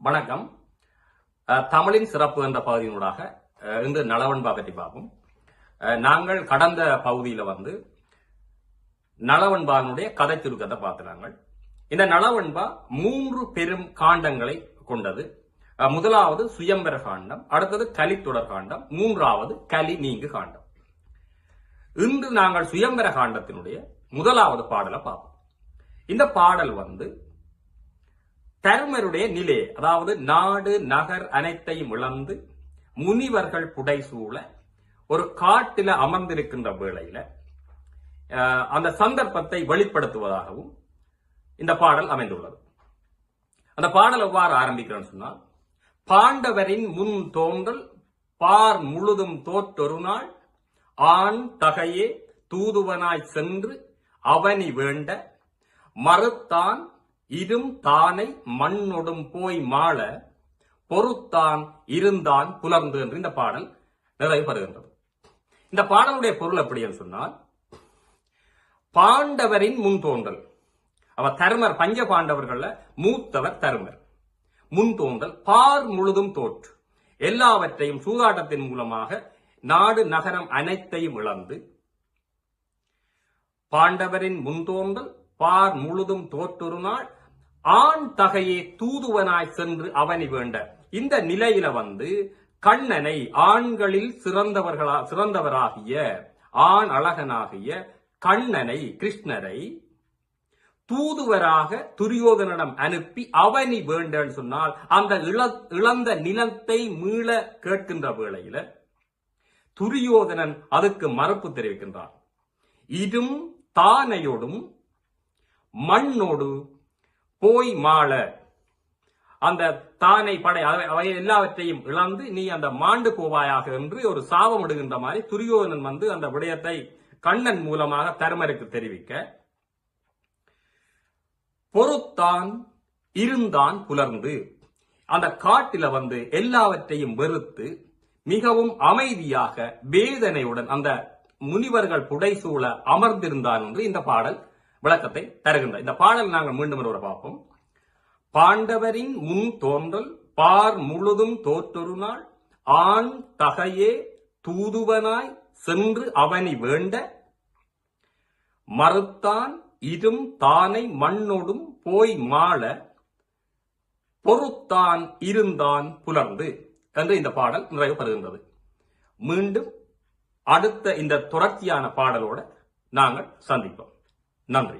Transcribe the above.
வணக்கம். தமிழின் சிறப்பு என்ற பகுதியினூடாக இன்று நலவன்பா பற்றி பார்ப்போம். நாங்கள் கடந்த பகுதியில் நலவன்பானுடைய கதை சுருக்கத்தை பார்த்தாங்க. இந்த நலவன்பா 3 பெரும் காண்டங்களை கொண்டது. முதலாவது சுயம்பர காண்டம், அடுத்தது கலித்தொடர் காண்டம், மூன்றாவது கலி நீங்கு காண்டம். இன்று நாங்கள் சுயம்பர காண்டத்தினுடைய முதலாவது பாடலை பார்ப்போம். இந்த பாடல் தருமருடைய நிலை, அதாவது நாடு நகர் அனைத்தையும் இழந்து முனிவர்கள் புடைசூழ ஒரு காட்டில அமர்ந்திருக்கின்ற வேளையில அந்த சந்தர்ப்பத்தை வெளிப்படுத்துவதாகவும் இந்த பாடல் அமைந்துள்ளது. அந்த பாடல் எவ்வாறு ஆரம்பிக்கிறேன்னு சொன்னால், பாண்டவரின் முன் தோன்றல் பார் முழுதும் தோற்றொரு நாள் ஆண் தகையே தூதுவனாய் சென்று அவனி வேண்ட மறுத்தான் இரும் தானை மண்ணொடும் போய் மாள பொறுத்தான் இருந்தான் புலர்ந்து என்று இந்த பாடல் நிறைவு பெறுகின்றது. இந்த பாடலுடைய பொருள் எப்படி என்று சொன்னால், பாண்டவரின் முன் தோன்றல், அவர் தருமர், பஞ்ச பாண்டவர்கள மூத்தவர் தருமர். முன் தோன்றல் பார் முழுதும் தோற்று, எல்லாவற்றையும் சூதாட்டத்தின் மூலமாக நாடு நகரம் அனைத்தையும் இழந்து, பாண்டவரின் முன் தோன்றல் பார் முழுதும் தோற்றொரு நாள் ஆண் தகையே தூதுவனாய் சென்று அவனி வேண்ட. இந்த நிலையில கண்ணனை, ஆண்களில் சிறந்தவராகிய ஆண் அழகனாகிய கண்ணனை, கிருஷ்ணரை தூதுவராக துரியோதனிடம் அனுப்பி அவனி வேண்டன்னு சொன்னால், அந்த இழந்த நிலத்தை மீள கேட்கின்ற வேளையில துரியோதனன் அதுக்கு மறுப்பு தெரிவிக்கின்றான். இரும் தானையோடும் மண்ணோடு போய் மாள, அந்த தானை படை அவை எல்லாவற்றையும் இழந்து நீ அந்த மாண்டு போவாயாக என்று ஒரு சாபம் இடுகின்ற மாதிரி துரியோதனன் அந்த விடயத்தை கண்ணன் மூலமாக தருமருக்கு தெரிவிக்க, பொறுத்தான் இருந்தான் புலர்ந்து, அந்த காட்டில எல்லாவற்றையும் வெறுத்து மிகவும் அமைதியாக வேதனையுடன் அந்த முனிவர்கள் புடைசூழ அமர்ந்திருந்தான் என்று இந்த பாடல் விளக்கத்தை தருகின்ற. இந்த பாடல் நாங்கள் மீண்டும் ஒரு பார்ப்போம். பாண்டவரின் முன் தோன்றல் பார் முழுதும் தோற்றொரு நாள் ஆண் தகையே தூதுவனாய் சென்று அவனி வேண்ட மறுத்தான் இரும் தானை மண்ணோடும் போய் மாள பொறுத்தான் இருந்தான் புலர்ந்து என்று இந்த பாடல் நிறைவு பெறுகின்றது. மீண்டும் அடுத்த இந்த தொடர்ச்சியான பாடலோடு நாங்கள் சந்திப்போம். நன்றி.